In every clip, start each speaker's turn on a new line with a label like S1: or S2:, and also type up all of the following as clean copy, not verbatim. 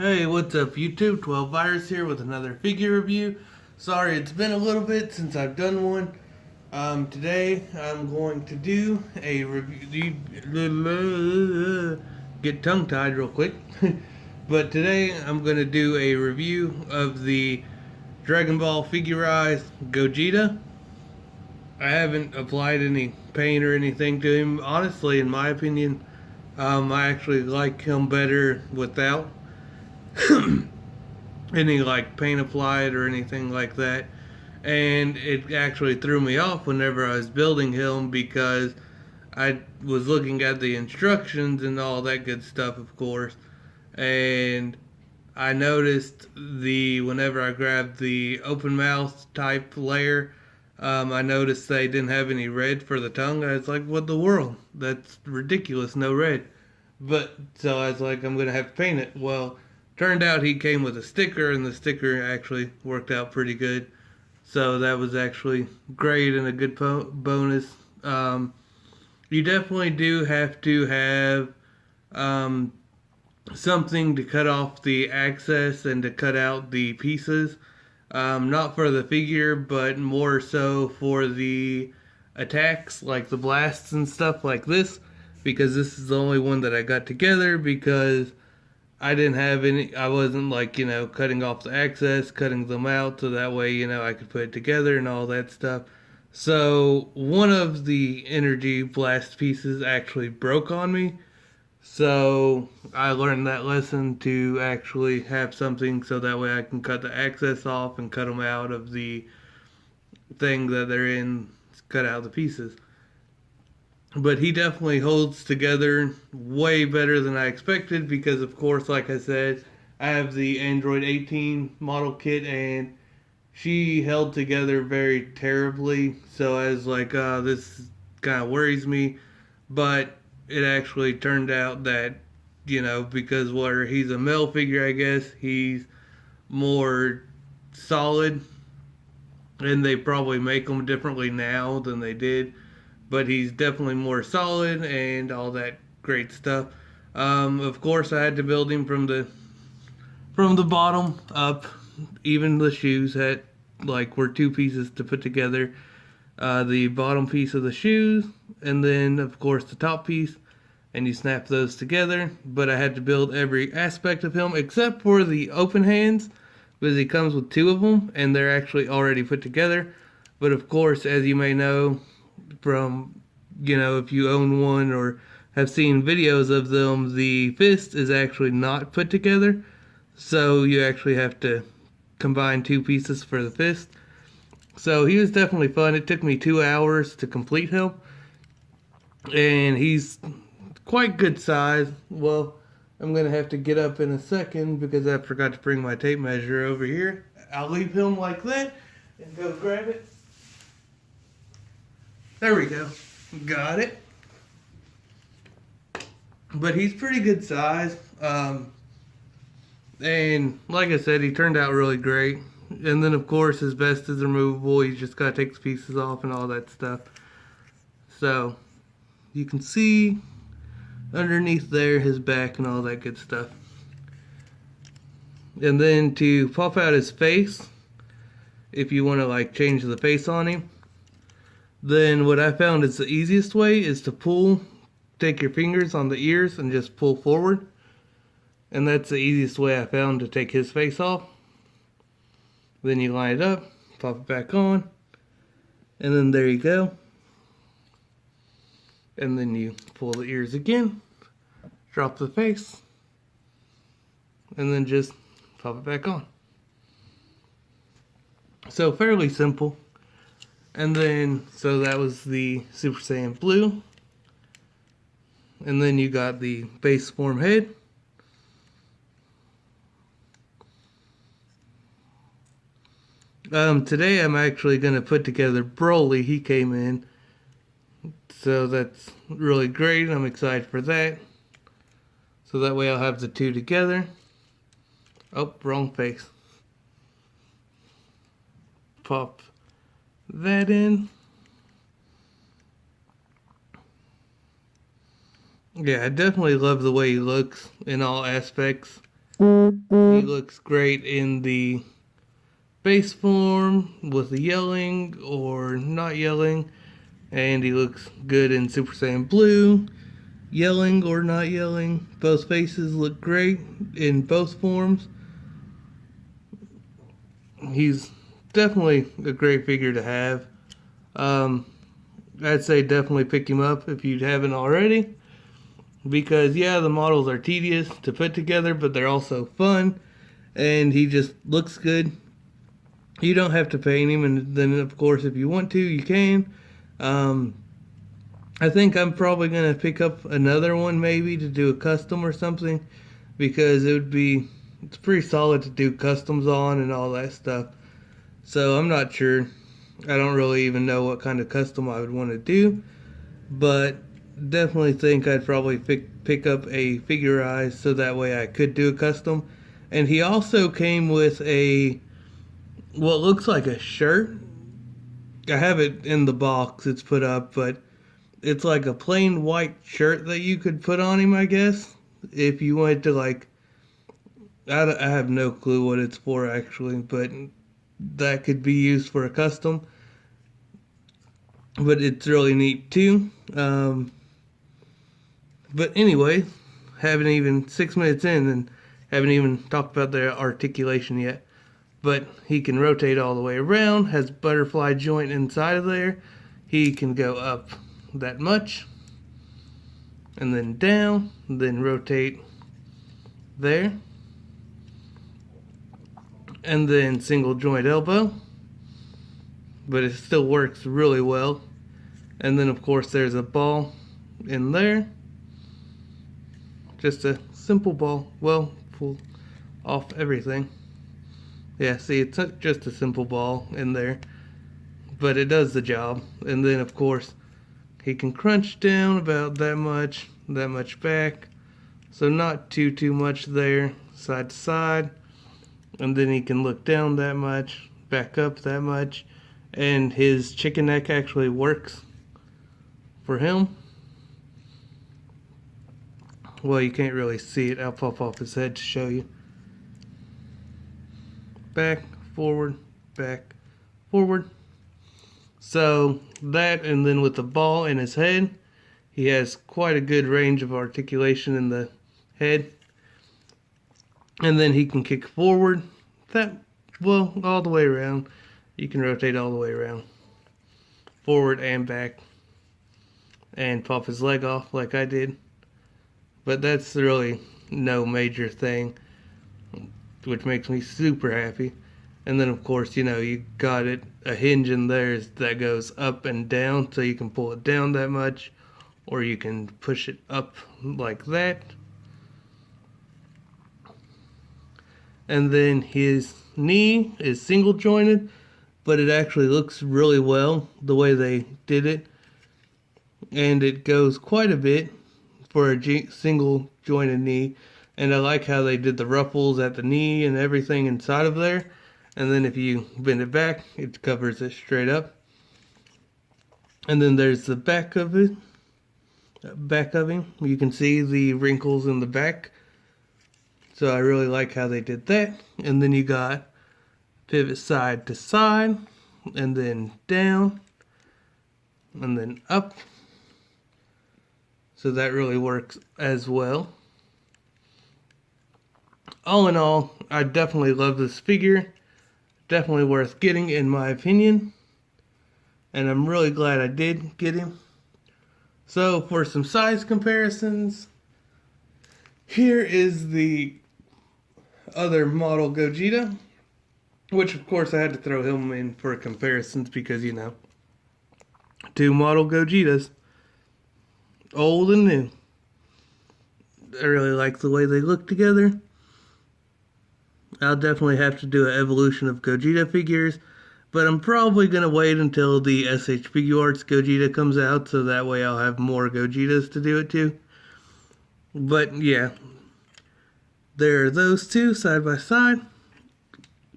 S1: Hey, what's up YouTube? 12 Virus here with another figure review. Sorry, it's been a little bit since I've done one. Today I'm going to do a review. Get tongue tied real quick. But today I'm going to do a review of the Dragon Ball figurized Gogeta. I haven't applied any paint or anything to him. Honestly, in my opinion, I actually like him better without any like paint applied or anything like that. And it actually threw me off whenever I was building him because I was looking at the instructions and all that good stuff, of course, and I noticed whenever I grabbed the open mouth type layer, I noticed they didn't have any red for the tongue. I was like, what the world? That's ridiculous, no red. But so I was like, I'm gonna have to paint it. Well, turned out he came with a sticker, and the sticker actually worked out pretty good. So that was actually great and a good bonus. You definitely do have to have um, something to cut off the access and to cut out the pieces. Not for the figure, but more so for the attacks, like the blasts and stuff like this, because this is the only one that I got together because I didn't have any, I wasn't like, cutting off the access, cutting them out, so that way, I could put it together and all that stuff. So, one of the energy blast pieces actually broke on me. So, I learned that lesson to actually have something so that way I can cut the access off and cut them out of the thing that they're in, cut out the pieces. But he definitely holds together way better than I expected because, of course, like I said, I have the Android 18 model kit and she held together very terribly. So I was like, this kind of worries me. But it actually turned out that, because where he's a male figure, I guess, he's more solid. And they probably make them differently now than they did, but he's definitely more solid and all that great stuff. Of course, I had to build him from the bottom up. Even the shoes had were two pieces to put together. The bottom piece of the shoes, and then of course the top piece, and you snap those together. But I had to build every aspect of him except for the open hands, because he comes with two of them, and they're actually already put together. But of course, as you may know, from if you own one or have seen videos of them, the fist is actually not put together, so you actually have to combine two pieces for the fist. So he was definitely fun. It took me 2 hours to complete him, and he's quite good size. Well, I'm gonna have to get up in a second because I forgot to bring my tape measure over here. I'll leave him like that and go grab it. There we go. Got it. But he's pretty good size. And like I said, he turned out really great. And then, of course, his vest is removable. You just got to take the pieces off and all that stuff. So, you can see underneath there his back and all that good stuff. And then to pop out his face, if you want to change the face on him, then what I found is the easiest way is to take your fingers on the ears and just pull forward. And that's the easiest way I found to take his face off. Then you line it up, pop it back on, and then there you go. And then you pull the ears again, drop the face, and then just pop it back on. So fairly simple. And then, so that was the Super Saiyan Blue. And then you got the base form head. Today I'm actually going to put together Broly. He came in. So that's really great. I'm excited for that. So that way I'll have the two together. Oh, wrong face. Pop that in. Yeah, I definitely love the way he looks in all aspects. He looks great in the base form with the yelling or not yelling, and he looks good in Super Saiyan Blue, yelling or not yelling. Both faces look great in both forms. He's definitely a great figure to have. I'd say definitely pick him up if you haven't already. Because, yeah, the models are tedious to put together, but they're also fun. And he just looks good. You don't have to paint him, and then, of course, if you want to, you can. I think I'm probably going to pick up another one maybe to do a custom or something. Because it's pretty solid to do customs on and all that stuff. So I'm not sure. I don't really even know what kind of custom I would want to do. But definitely think I'd probably pick up a figurized so that way I could do a custom. And he also came with what looks like a shirt. I have it in the box, it's put up, but it's like a plain white shirt that you could put on him, I guess. If you wanted to, like, I have no clue what it's for actually, but that could be used for a custom. But it's really neat too. But anyway, haven't even 6 minutes in and haven't even talked about the articulation yet. But he can rotate all the way around, has butterfly joint inside of there. He can go up that much, and then down, then rotate there. And then single joint elbow. But it still works really well. And then of course there's a ball in there. Just a simple ball. Well, pull off everything. Yeah, see, it's just a simple ball in there. But it does the job. And then, of course, he can crunch down about that much back. So not too much there, side to side. And then he can look down that much, back up that much. And his chicken neck actually works for him. Well, you can't really see it. I'll pop off his head to show you. Back, forward, back, forward. So that, and then with the ball in his head, he has quite a good range of articulation in the head. And then he can kick forward. All the way around. You can rotate all the way around. Forward and back. And pop his leg off like I did. But that's really no major thing, which makes me super happy. And then of course, you got a hinge in there that goes up and down, so you can pull it down that much, or you can push it up like that. And then his knee is single jointed, but it actually looks really well the way they did it. And it goes quite a bit for a single jointed knee. And I like how they did the ruffles at the knee and everything inside of there. And then if you bend it back, it covers it straight up. And then there's the back of him. You can see the wrinkles in the back. So I really like how they did that. And then you got pivot side to side, and then down, and then up. So that really works as well. All in all, I definitely love this figure. Definitely worth getting in my opinion. And I'm really glad I did get him. So for some size comparisons, here is the other model Gogeta. Which of course I had to throw him in for comparisons because, two model Gogetas. Old and new. I really like the way they look together. I'll definitely have to do an evolution of Gogeta figures, but I'm probably going to wait until the SH Figuarts Gogeta comes out, so that way I'll have more Gogetas to do it to. But yeah, there are those two side by side.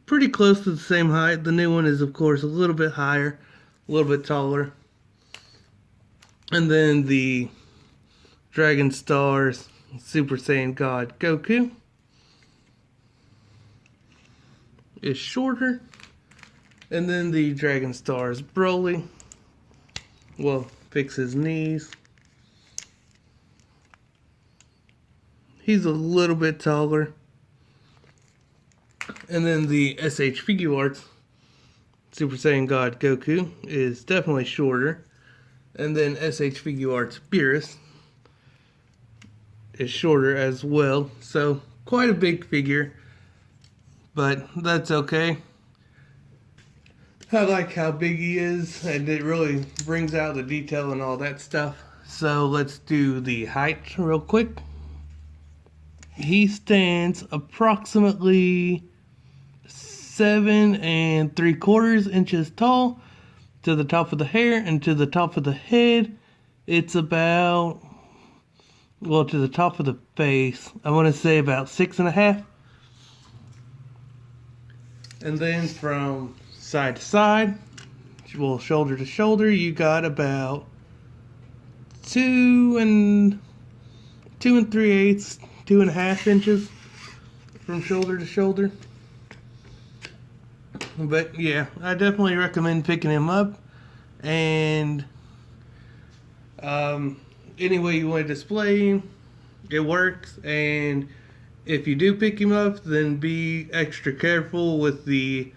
S1: Pretty close to the same height. The new one is, of course, a little bit higher, a little bit taller. And then the Dragon Stars Super Saiyan God Goku. is shorter. And then the Dragon Star's Broly will fix his knees. He's a little bit taller. And then the SH Figure Arts Super Saiyan God Goku is definitely shorter. And then SH Figure Arts Beerus is shorter as well. So quite a big figure, but that's okay. I like how big he is, and it really brings out the detail and all that stuff. So let's do the height real quick. He stands approximately 7 3/4 inches tall to the top of the hair, and to the top of the head it's about, well, to the top of the face I want to say about 6.5. And then from side to side, well, shoulder to shoulder, you got about 2 3/8, 2.5 inches from shoulder to shoulder. But yeah, I definitely recommend picking him up. And any way you want to display him, it works. And if you do pick him up, then be extra careful with the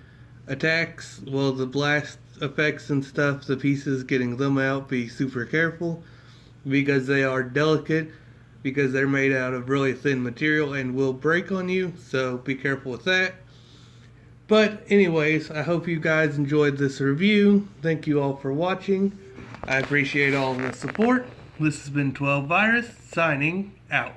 S1: attacks, well, the blast effects and stuff, the pieces, getting them out. Be super careful because they are delicate, because they're made out of really thin material and will break on you, so be careful with that. But anyways, I hope you guys enjoyed this review. Thank you all for watching. I appreciate all the support. This has been 12 Virus signing out.